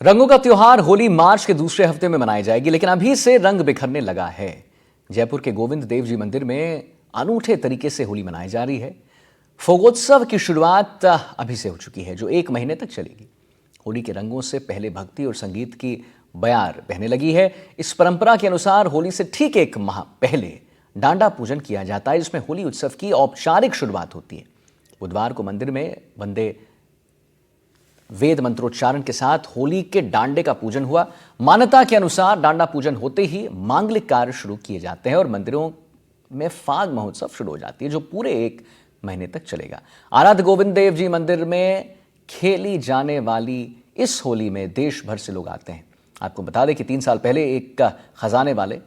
रंगों का त्योहार होली मार्च के दूसरे हफ्ते में मनाई जाएगी, लेकिन अभी से रंग बिखरने लगा है। जयपुर के गोविंद देव जी मंदिर में अनूठे तरीके से होली मनाई जा रही है। फोगोत्सव की शुरुआत अभी से हो चुकी है, जो 1 महीने तक चलेगी। होली के रंगों से पहले भक्ति और संगीत की बयार बहने लगी है। इस परंपरा के अनुसार होली से ठीक 1 माह पहले डांडा पूजन किया जाता है, जिसमें होली उत्सव की औपचारिक शुरुआत होती है। बुधवार को मंदिर में वंदे वेद मंत्रोच्चारण के साथ होली के डांडे का पूजन हुआ। मान्यता के अनुसार डांडा पूजन होते ही मांगलिक कार्य शुरू किए जाते हैं और मंदिरों में फाग महोत्सव शुरू हो जाती है, जो पूरे 1 महीने तक चलेगा। आराध्य गोविंद देव जी मंदिर में खेली जाने वाली इस होली में देश भर से लोग आते हैं। आपको बता दें कि 3 साल पहले एक खजाने वाले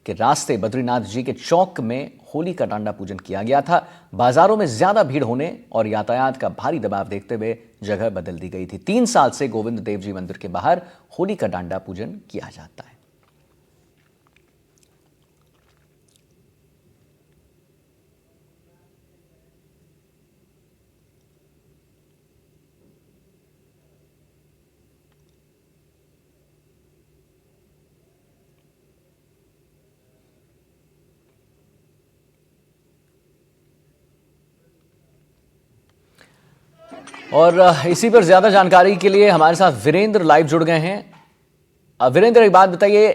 के रास्ते बद्रीनाथ जी के चौक में होली का डांडा पूजन किया गया था। बाजारों में ज्यादा भीड़ होने और यातायात का भारी दबाव देखते हुए जगह बदल दी गई थी। 3 साल से गोविंद देव जी मंदिर के बाहर होली का डांडा पूजन किया जाता है। और इसी पर ज्यादा जानकारी के लिए हमारे साथ वीरेंद्र लाइव जुड़ गए हैं। वीरेंद्र, एक बात बताइए,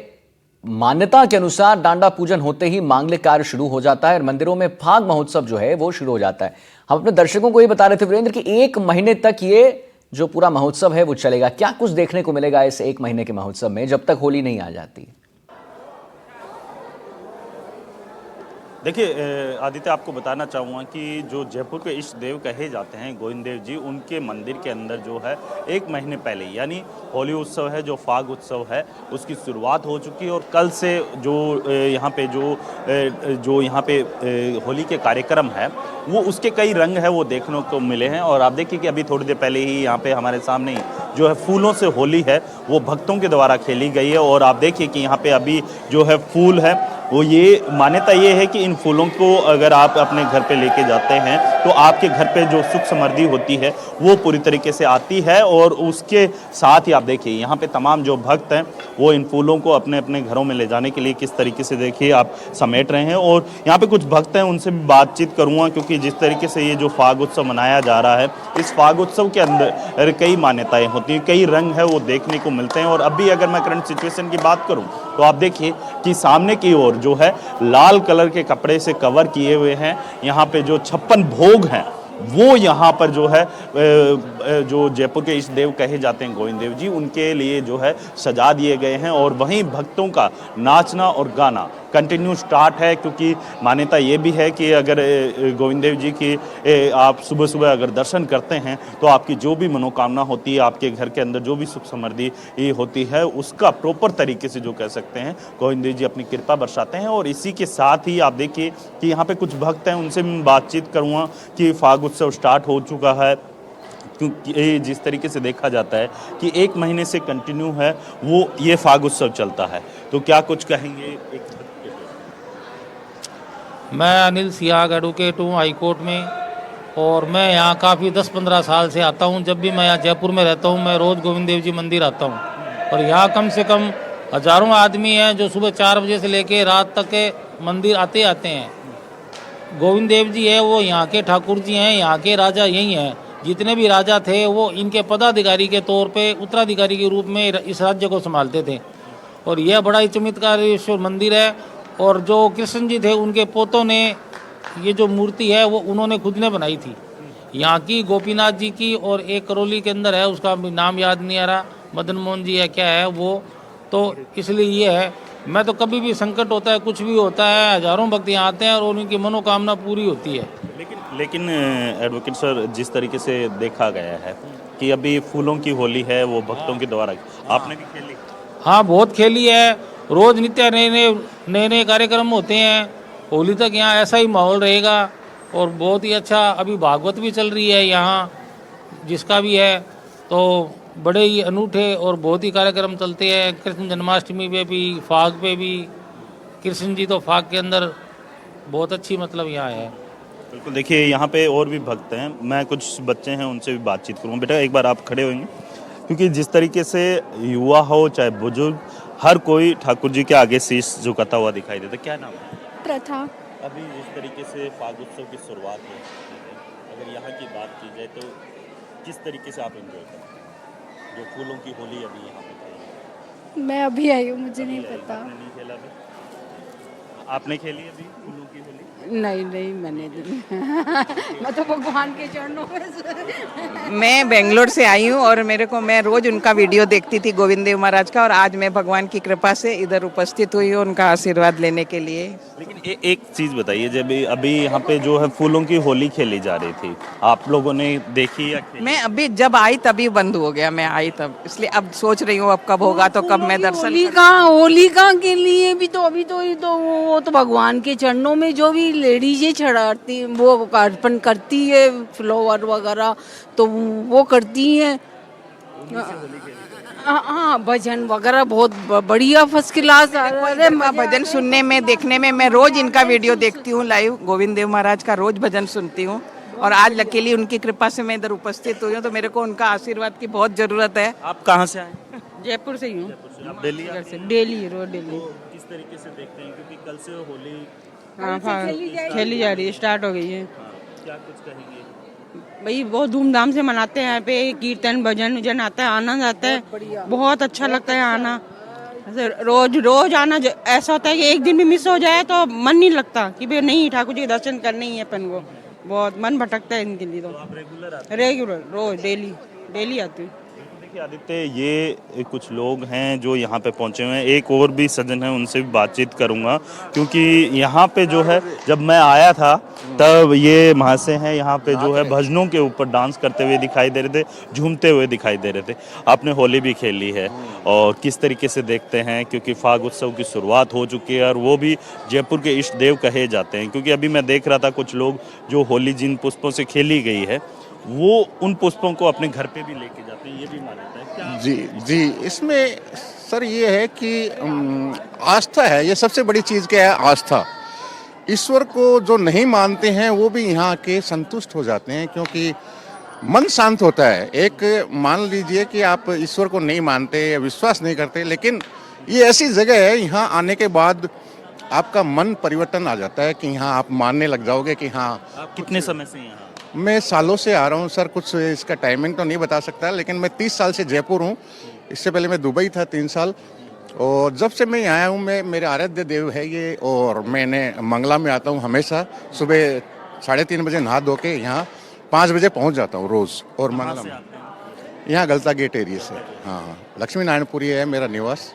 मान्यता के अनुसार डांडा पूजन होते ही मांगलिक कार्य शुरू हो जाता है और मंदिरों में फाग महोत्सव जो है वो शुरू हो जाता है। हम अपने दर्शकों को ये बता रहे थे वीरेंद्र कि 1 महीने तक ये जो पूरा महोत्सव है वो चलेगा। क्या कुछ देखने को मिलेगा इस 1 महीने के महोत्सव में जब तक होली नहीं आ जाती? देखिए आदित्य, आपको बताना चाहूँगा कि जो जयपुर के इष्ट देव कहे जाते हैं गोविंद देव जी, उनके मंदिर के अंदर जो है 1 महीने पहले यानी होली उत्सव है, जो फाग उत्सव है, उसकी शुरुआत हो चुकी है। और कल से जो यहाँ पे होली के कार्यक्रम है वो उसके कई रंग है वो देखने को मिले हैं। और आप देखिए कि अभी थोड़ी देर पहले ही यहाँ पे हमारे सामने ही जो है फूलों से होली है वो भक्तों के द्वारा खेली गई है। और आप देखिए कि यहाँ पे अभी जो है फूल है वो, ये मान्यता ये है कि इन फूलों को अगर आप अपने घर पे लेके जाते हैं तो आपके घर पे जो सुख समृद्धि होती है वो पूरी तरीके से आती है। और उसके साथ ही आप देखिए यहाँ पे तमाम जो भक्त हैं वो इन फूलों को अपने अपने घरों में ले जाने के लिए किस तरीके से देखिए आप समेट रहे हैं। और यहाँ पे कुछ भक्त हैं, उनसे भी बातचीत करूँगा, क्योंकि जिस तरीके से ये जो फाग उत्सव मनाया जा रहा है, इस फाग उत्सव के अंदर कई मान्यताएँ होती हैं, कई रंग है वो देखने को मिलते हैं। और अभी अगर मैं करंट सिचुएशन की बात करूँ तो आप देखिए कि सामने की ओर जो है लाल कलर के कपड़े से कवर किए हुए हैं। यहाँ पे जो 56 भोग हैं वो यहाँ पर जो है जो जयपुर के इष्ट देव कहे जाते हैं गोविंद देव जी, उनके लिए जो है सजा दिए गए हैं। और वहीं भक्तों का नाचना और गाना कंटिन्यू स्टार्ट है, क्योंकि मान्यता ये भी है कि अगर गोविंद देव जी की आप सुबह सुबह अगर दर्शन करते हैं तो आपकी जो भी मनोकामना होती है, आपके घर के अंदर जो भी सुख समृद्धि होती है, उसका प्रॉपर तरीके से जो कह सकते हैं गोविंद देव जी अपनी कृपा बरसाते हैं। और इसी के साथ ही आप देखिए कि यहाँ पे कुछ भक्त हैं, उनसे मैं बातचीत करूँगा कि फाग उत्सव स्टार्ट हो चुका है। क्योंकि जिस तरीके से देखा जाता है कि 1 महीने से कंटिन्यू है वो ये फाग उत्सव चलता है, तो क्या कुछ कहेंगे? मैं अनिल सियाग एडवोकेट हूँ हाई कोर्ट में, और मैं यहाँ काफ़ी 10-15 साल से आता हूँ। जब भी मैं यहाँ जयपुर में रहता हूँ मैं रोज़ गोविंद देव जी मंदिर आता हूँ। और यहाँ कम से कम हज़ारों आदमी हैं जो सुबह 4 बजे से लेके रात तक के मंदिर आते हैं। गोविंद देव जी है वो यहाँ के ठाकुर जी हैं, यहाँ के राजा यही हैं। जितने भी राजा थे वो इनके पदाधिकारी के तौर पे उत्तराधिकारी के रूप में इस राज्य को संभालते थे। और यह बड़ा ही चमत्कारेश्वर मंदिर है। और जो कृष्ण जी थे उनके पोतों ने ये जो मूर्ति है वो उन्होंने खुद ने बनाई थी, यहाँ की गोपीनाथ जी की। और एक करौली के अंदर है, उसका नाम याद नहीं आ रहा, मदन मोहन जी है क्या है वो, तो इसलिए ये है। मैं तो कभी भी संकट होता है, कुछ भी होता है, हज़ारों भक्त यहाँ आते हैं और उनकी मनोकामना पूरी होती है। लेकिन एडवोकेट सर, जिस तरीके से देखा गया है कि अभी फूलों की होली है वो भक्तों के द्वारा, आपने भी खेली? हाँ, बहुत खेली है। रोज़ नित्य नए कार्यक्रम होते हैं। होली तक यहाँ ऐसा ही माहौल रहेगा और बहुत ही अच्छा। अभी भागवत भी चल रही है यहाँ, जिसका भी है, तो बड़े ही अनूठे और बहुत ही कार्यक्रम चलते हैं। कृष्ण जन्माष्टमी पे भी, फाग पे भी। कृष्ण जी तो फाग के अंदर बहुत अच्छी मतलब यहाँ है। बिल्कुल, देखिए यहाँ पे और भी भक्त हैं, मैं कुछ बच्चे हैं उनसे भी बातचीत करूँगा। बेटा एक बार आप खड़े होंगे। क्योंकि जिस तरीके से युवा हो चाहे बुजुर्ग, हर कोई ठाकुर जी के आगे शीश झुकाता हुआ दिखाई देता। क्या नाम है? प्रथा। अभी जिस तरीके से फाग उत्सव की शुरुआत है, अगर यहाँ की बात की जाए तो किस तरीके से आप एंजॉय करते हैं जो फूलों की होली अभी यहाँ पे खेली? मैं अभी आई हूँ, मुझे नहीं पता। आपने नहीं खेला अभी? आपने खेली अभी फूलों की होली? नहीं नहीं मैंने नहीं मैं तो भगवान के चरणों में मैं बेंगलोर से आई हूँ और मैं रोज उनका वीडियो देखती थी गोविंद देव महाराज का, और आज मैं भगवान की कृपा से इधर उपस्थित हुई हूँ उनका आशीर्वाद लेने के लिए। लेकिन एक चीज़ बताइए, जब अभी यहाँ पे जो है फूलों की होली खेली जा रही थी, आप लोगों ने देखी या खेली? मैं अभी जब आई तभी बंद हो गया, मैं आई तब, इसलिए अब सोच रही हूँ अब कब होगा तो कब मैं दर्शन होलिका के लिए भी तो अभी तो वो तो भगवान के चरणों में जो भी लेडीजें चढ़ाती वो अर्पण करती है, फ्लावर वगैरह तो वो करती हैं। हाँ भजन वगैरह बहुत बढ़िया फर्स्ट क्लास। अरे भजन सुनने में देखने में मैं रोज इनका वीडियो देखती हूँ लाइव, गोविंद देव महाराज का रोज भजन सुनती हूँ, और आज लकीली उनकी कृपा से मैं इधर उपस्थित हुई हूँ, तो मेरे को उनका आशीर्वाद की बहुत जरूरत है। आप कहाँ से आए? जयपुर से ही हूँ, आप दिल्ली आए? डेली रोज डेली। किस तरीके से देखते हैं, क्योंकि कल से होली हाँ खेली जा रही है, स्टार्ट हो गई है। क्या कुछ कहेंगे? भाई बहुत धूमधाम से मनाते हैं यहाँ पे, कीर्तन भजन वजन आता है, आनंद आता है, बहुत अच्छा लगता है आना। रोज रोज आना ऐसा होता है कि एक दिन भी मिस हो जाए तो मन नहीं लगता कि भाई नहीं ठाकुर जी के दर्शन करने ही है अपन को, बहुत मन भटकता है इनके लिए। तो आप रेगुलर रेगुलर रोज डेली आती हूँ। देखिए आदित्य, ये कुछ लोग हैं जो यहाँ पे पहुँचे हुए हैं, एक और भी सज्जन है, उनसे भी बातचीत करूँगा, क्योंकि यहाँ पे जो है जब मैं आया था तब ये महाशय हैं यहाँ पे जो है भजनों के ऊपर डांस करते हुए दिखाई दे रहे थे, झूमते हुए दिखाई दे रहे थे। आपने होली भी खेली है और किस तरीके से देखते हैं, क्योंकि फाग उत्सव की शुरुआत हो चुकी है और वो भी जयपुर के इष्ट देव कहे जाते हैं, क्योंकि अभी मैं देख रहा था कुछ लोग जो होली जिन पुष्पों से खेली गई है वो उन पुष्पों को अपने घर पे भी लेके जाते हैं, ये भी मान्यता है क्या? जी, इसमें सर ये है कि आस्था है, ये सबसे बड़ी चीज़ क्या है, आस्था। ईश्वर को जो नहीं मानते हैं वो भी यहाँ के संतुष्ट हो जाते हैं, क्योंकि मन शांत होता है। एक मान लीजिए कि आप ईश्वर को नहीं मानते, विश्वास नहीं करते, लेकिन ये ऐसी जगह है, यहाँ आने के बाद आपका मन परिवर्तन आ जाता है कि यहाँ आप मानने लग जाओगे कि हाँ। आप कितने समय से यहाँ? मैं सालों से आ रहा हूँ सर, कुछ इसका टाइमिंग तो नहीं बता सकता, लेकिन मैं 30 साल से जयपुर हूँ। इससे पहले मैं दुबई था 3 साल, और जब से मैं आया हूँ मैं मेरे आराध्य देव है ये, और मैंने मंगला में आता हूँ हमेशा। सुबह 3:30 बजे नहा धो के यहाँ 5 बजे पहुँच जाता हूँ रोज़। और मंगला में यहाँ गलता गेट एरिया से, हाँ, लक्ष्मी नारायणपुरी है मेरा निवास,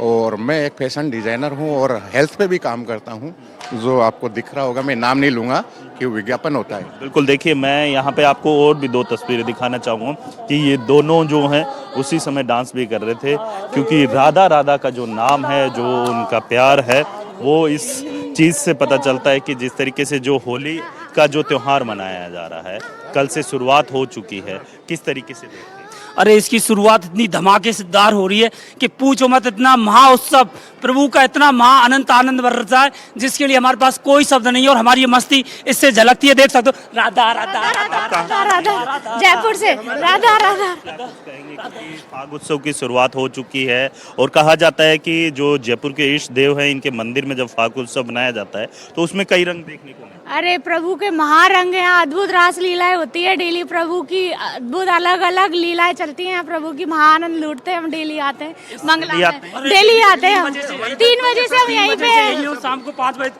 और मैं एक फैशन डिज़ाइनर हूँ और हेल्थ पे भी काम करता हूँ, जो आपको दिख रहा होगा। मैं नाम नहीं लूँगा कि विज्ञापन होता है। बिल्कुल, देखिए मैं यहाँ पे आपको और भी 2 तस्वीरें दिखाना चाहूँगा कि ये दोनों जो हैं उसी समय डांस भी कर रहे थे, क्योंकि राधा राधा का जो नाम है, जो उनका प्यार है, वो इस चीज़ से पता चलता है कि जिस तरीके से जो होली का जो त्यौहार मनाया जा रहा है, कल से शुरुआत हो चुकी है, किस तरीके से देखते हैं? अरे इसकी शुरुआत इतनी धमाकेदार हो रही है कि पूछो मत, इतना महाउत्सव प्रभु का, इतना महा अनंत आनंद बरसा है जिसके लिए हमारे पास कोई शब्द नहीं है, और हमारी ये मस्ती इससे झलकती है, देख सकते हो। राधा राधा राधा राधा, जयपुर से राधा राधा। कहेंगे कि फाग उत्सव की शुरुआत हो चुकी है और कहा जाता है कि जो जयपुर के इष्ट देव हैं, इनके मंदिर में जब फाग उत्सव मनाया जाता है तो उसमें कई रंग देखने को मिलते हैं। अरे प्रभु के महारंग हैं, अद्भुत रास लीलाएं होती है डेली, प्रभु की अद्भुत अलग अलग लीलाएं चलती हैं, प्रभु की महाआनंद लूटते हैं। हम डेली आते हैं, मंगला में डेली आते हैं हम, 3 बजे से हम यहीं पे हैं, शाम को 5 बजे।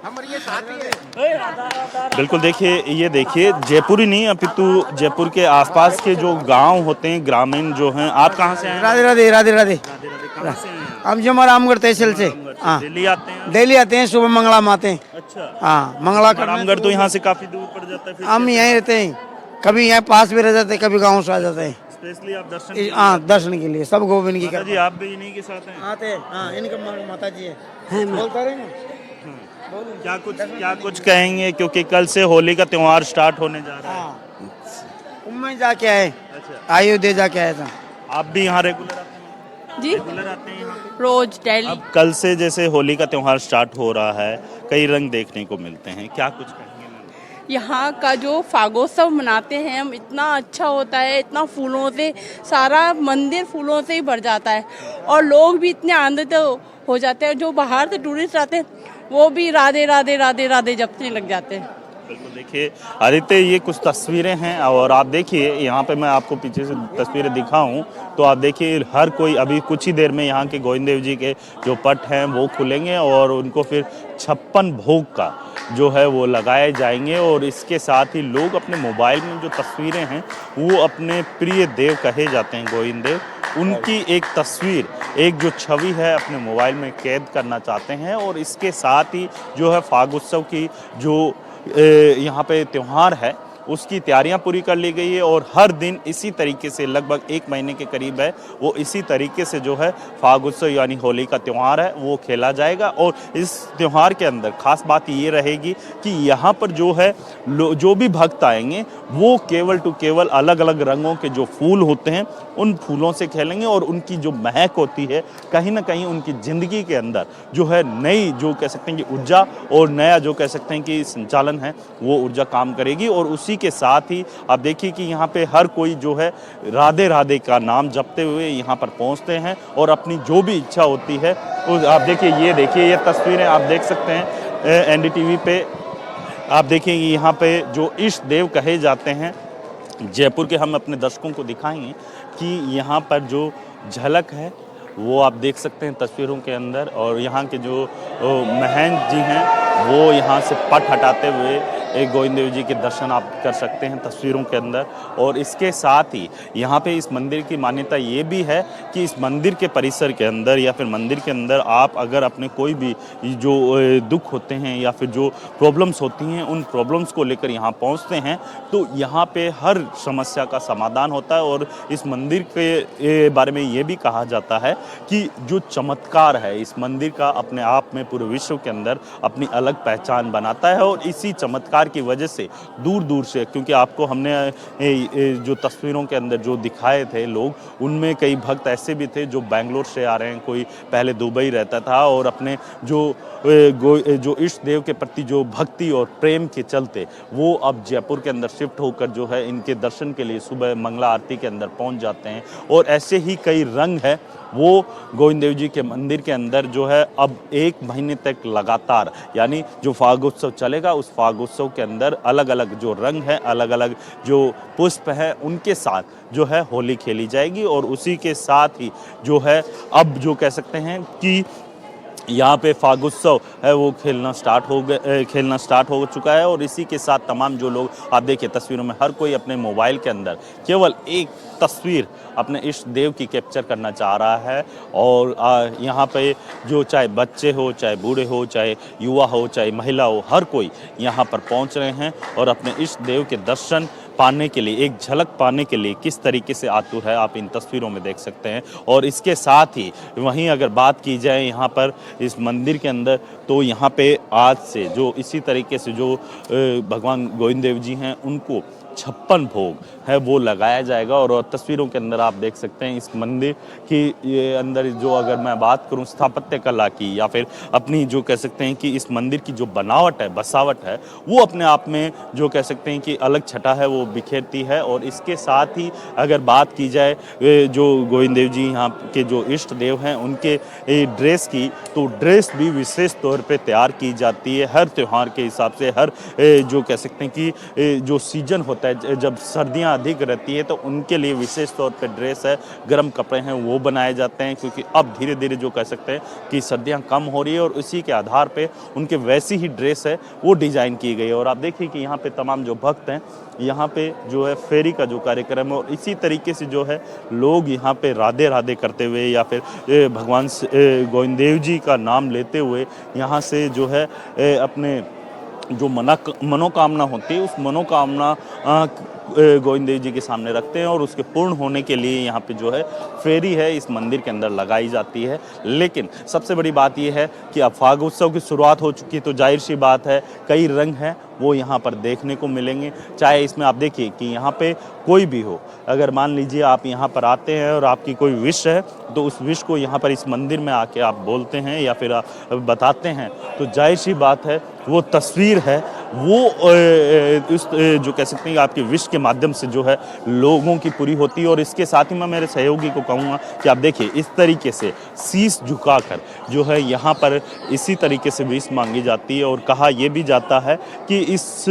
बिल्कुल, देखिए जयपुर ही नहीं अपितु जयपुर के आसपास के जो गांव होते हैं, ग्रामीण जो हैं। आप कहाँ से हैं? राधे राधे राधे राधे। कहाँ से हैं? हम जमा रामगढ़ तहसील से। हाँ, दिल्ली आते हैं? डेली आते हैं, सुबह मंगला में आते हैं। अच्छा, हाँ, मंगला रामगढ़ तो यहाँ से काफी दूर पड़ जाता है, फिर हम यहीं रहते हैं, कभी यहाँ पास भी रह जाते हैं, कभी गाँव से आ जाते हैं। स्पेशली आप दर्शन के लिए? हाँ, दर्शन के लिए, सब गोविंद की माता जी आप भी इन्हीं के साथ हैं? आते हैं। हाँ, इनका माता जी है, बोलता रहे ना। क्या कुछ कहेंगे, क्योंकि कल से होली का त्योहार स्टार्ट होने जा रहा है? कुंभ में जाके आए, अच्छा, अयोध्या जाके आया था। आप भी यहाँ रेगुलर आते हैं? जी, रेगुलर आते हैं यहाँ पे? रोज डेली। अब कल से जैसे होली का त्योहार स्टार्ट हो रहा है, कई रंग देखने को मिलते हैं, क्या कुछ कहेंगे? यहाँ का जो फागोत्सव मनाते हैं हम, इतना अच्छा होता है, इतना फूलों से सारा मंदिर फूलों से ही भर जाता है और लोग भी इतने आनंदित हो जाते हैं। जो बाहर से टूरिस्ट आते हैं वो भी राधे राधे राधे राधे जपने लग जाते हैं। बिल्कुल, देखिए आदित्य, ये कुछ तस्वीरें हैं और आप देखिए यहाँ पे मैं आपको पीछे से तस्वीरें दिखाऊं तो आप देखिए हर कोई अभी कुछ ही देर में यहाँ के गोविंद देव जी के जो पट हैं वो खुलेंगे और उनको फिर 56 भोग का जो है वो लगाए जाएंगे। और इसके साथ ही लोग अपने मोबाइल में जो तस्वीरें हैं वो अपने प्रिय देव कहे जाते हैं गोविंद देव, उनकी एक तस्वीर, एक जो छवि है अपने मोबाइल में कैद करना चाहते हैं। और इसके साथ ही जो है फागोत्सव की जो यहाँ पे त्यौहार है उसकी तैयारियां पूरी कर ली गई है और हर दिन इसी तरीके से लगभग 1 महीने के करीब है वो इसी तरीके से जो है फागोत्सव यानी होली का त्यौहार है वो खेला जाएगा। और इस त्यौहार के अंदर खास बात ये रहेगी कि यहाँ पर जो है जो भी भक्त आएंगे वो केवल टू केवल अलग अलग रंगों के जो फूल होते हैं उन फूलों से खेलेंगे और उनकी जो महक होती है कहीं ना कहीं उनकी ज़िंदगी के अंदर जो है नई जो कह सकते हैं कि ऊर्जा और नया जो कह सकते हैं कि संचालन है वो ऊर्जा काम करेगी। और उसी के साथ ही आप देखिए कि यहाँ पे हर कोई जो है राधे राधे का नाम जपते हुए यहाँ पर पहुँचते हैं और अपनी जो भी इच्छा होती है आप देखिए, ये तस्वीरें आप देख सकते हैं एनडीटीवी पे। आप देखेंगे यहाँ पे जो इष्ट देव कहे जाते हैं जयपुर के, हम अपने दर्शकों को दिखाएंगे कि यहाँ पर जो झलक है वो आप देख सकते हैं तस्वीरों के अंदर। और यहाँ के जो महंत जी हैं वो यहाँ से पट हटाते हुए एक गोविंद देव जी के दर्शन आप कर सकते हैं तस्वीरों के अंदर। और इसके साथ ही यहाँ पे इस मंदिर की मान्यता ये भी है कि इस मंदिर के परिसर के अंदर या फिर मंदिर के अंदर आप अगर अपने कोई भी जो दुख होते हैं या फिर जो प्रॉब्लम्स होती हैं उन प्रॉब्लम्स को लेकर यहाँ पहुँचते हैं तो यहाँ पे हर समस्या का समाधान होता है। और इस मंदिर के बारे में ये भी कहा जाता है कि जो चमत्कार है इस मंदिर का अपने आप में पूरे विश्व के अंदर अपनी अलग पहचान बनाता है। और इसी चमत्कार की वजह से दूर दूर से, क्योंकि आपको हमने जो तस्वीरों के अंदर जो दिखाए थे लोग, उनमें कई भक्त ऐसे भी थे जो बेंगलोर से आ रहे हैं, कोई पहले दुबई रहता था और अपने जो इष्ट देव के प्रति जो भक्ति और प्रेम के चलते वो अब जयपुर के अंदर शिफ्ट होकर जो है इनके दर्शन के लिए सुबह मंगला आरती के अंदर पहुंच जाते हैं। और ऐसे ही कई रंग है वो गोविंद देव जी के मंदिर के अंदर जो है अब 1 महीने तक लगातार यानी जो फागोत्सव चलेगा उस फागोत्सव के अंदर अलग अलग जो रंग है, अलग अलग जो पुष्प है उनके साथ जो है होली खेली जाएगी। और उसी के साथ ही जो है अब जो कह सकते हैं कि यहाँ पे फागोत्सव है वो खेलना स्टार्ट हो चुका है। और इसी के साथ तमाम जो लोग आप देखिए तस्वीरों में हर कोई अपने मोबाइल के अंदर केवल एक तस्वीर अपने इष्ट देव की कैप्चर करना चाह रहा है। और यहाँ पे जो चाहे बच्चे हो, चाहे बूढ़े हो, चाहे युवा हो, चाहे महिला हो, हर कोई यहाँ पर पहुँच रहे हैं और अपने इष्ट देव के दर्शन पाने के लिए, एक झलक पाने के लिए किस तरीके से आतुर है आप इन तस्वीरों में देख सकते हैं। और इसके साथ ही वहीं अगर बात की जाए यहाँ पर इस मंदिर के अंदर तो यहाँ पे आज से जो इसी तरीके से जो भगवान गोविंद देव जी हैं उनको 56 भोग है वो लगाया जाएगा। और तस्वीरों के अंदर आप देख सकते हैं इस मंदिर की ये अंदर जो अगर मैं बात करूं स्थापत्य कला की या फिर अपनी जो कह सकते हैं कि इस मंदिर की जो बनावट है, बसावट है, वो अपने आप में जो कह सकते हैं कि अलग छटा है वो बिखेरती है। और इसके साथ ही अगर बात की जाए जो गोविंद देव जी यहाँ के जो इष्ट देव हैं उनके ड्रेस की, तो ड्रेस भी विशेष तौर पर तैयार की जाती है हर त्यौहार के हिसाब से। हर जो कह सकते हैं कि जो सीजन होता है जब सर्दियां अधिक रहती है तो उनके लिए विशेष तौर पे ड्रेस है, गर्म कपड़े हैं वो बनाए जाते हैं, क्योंकि अब धीरे धीरे जो कह सकते हैं कि सर्दियां कम हो रही है और उसी के आधार पे उनके वैसी ही ड्रेस है वो डिज़ाइन की गई है। और आप देखिए कि यहाँ पे तमाम जो भक्त हैं यहाँ पे जो है फेरी का जो कार्यक्रम है और इसी तरीके से जो है लोग यहाँ पे राधे राधे करते हुए या फिर भगवान गोविंद देव जी का नाम लेते हुए यहाँ से जो है अपने जो मनोकामना होती है उस मनोकामना गोविंद देव जी के सामने रखते हैं और उसके पूर्ण होने के लिए यहाँ पे जो है फेरी है इस मंदिर के अंदर लगाई जाती है। लेकिन सबसे बड़ी बात यह है कि अब फागोत्सव की शुरुआत हो चुकी है तो जाहिर सी बात है कई रंग हैं वो यहाँ पर देखने को मिलेंगे। चाहे इसमें आप देखिए कि यहाँ पे कोई भी हो, अगर मान लीजिए आप यहाँ पर आते हैं और आपकी कोई विश है तो उस विश को यहाँ पर इस मंदिर में आके आप बोलते हैं या फिर आप बताते हैं तो जाहिर सी बात है वो तस्वीर है वो इस जो कह सकते हैं आपके विश के माध्यम से जो है लोगों की पूरी होती है। और इसके साथ ही मैं मेरे सहयोगी को कहूँगा कि आप देखिए इस तरीके से शीश झुकाकर जो है यहाँ पर इसी तरीके से विश मांगी जाती है। और कहा यह भी जाता है कि इस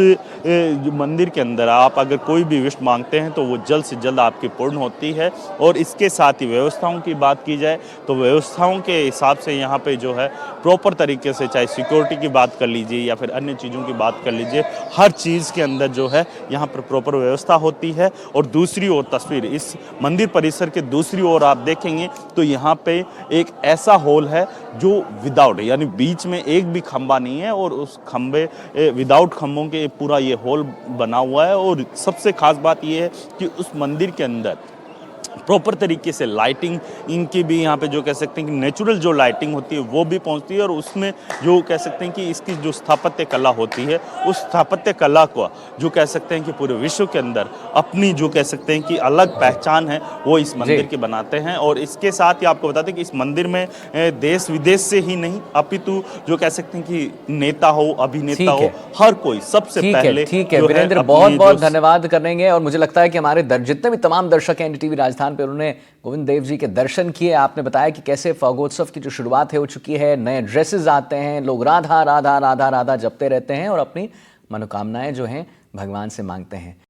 मंदिर के अंदर आप अगर कोई भी विश मांगते हैं तो वो जल्द से जल्द आपकी पूर्ण होती है। और इसके साथ ही व्यवस्थाओं की बात की जाए तो व्यवस्थाओं के हिसाब से यहाँ पे जो है प्रॉपर तरीके से, चाहे सिक्योरिटी की बात कर लीजिए या फिर अन्य चीज़ों की बात कर लीजिए, हर चीज़ के अंदर जो है यहाँ पर प्रॉपर व्यवस्था होती है। और दूसरी ओर तस्वीर इस मंदिर परिसर के दूसरी ओर आप देखेंगे तो यहाँ पे एक ऐसा हॉल है जो विदाउट, यानी बीच में एक भी खंबा नहीं है और उस खंबे विदाउट खंभों के पूरा ये हॉल बना हुआ है। और सबसे खास बात ये है कि उस मंदिर के अंदर प्रॉपर तरीके से लाइटिंग इनकी भी यहाँ पे जो कह सकते हैं कि नेचुरल जो लाइटिंग होती है वो भी पहुँचती है। और उसमें जो कह सकते हैं कि इसकी जो स्थापत्य कला होती है उस स्थापत्य कला को जो कह सकते हैं कि पूरे विश्व के अंदर अपनी जो कह सकते हैं कि अलग पहचान है वो इस मंदिर की बनाते हैं। और इसके साथ ही आपको बताते हैं कि इस मंदिर में देश विदेश से ही नहीं अपितु जो कह सकते हैं कि नेता हो, अभिनेता हो, हर कोई सबसे पहले। ठीक है वीरेंद्र, बहुत बहुत धन्यवाद करेंगे। और मुझे लगता है कि हमारे जितने भी तमाम दर्शक हैं एनडीटीवी राजस्थान पे, उन्होंने गोविंद देव जी के दर्शन किए। आपने बताया कि कैसे फागोत्सव की जो शुरुआत है हो चुकी है, नए ड्रेसेस आते हैं, लोग राधा राधा राधा राधा जपते रहते हैं और अपनी मनोकामनाएं जो हैं भगवान से मांगते हैं।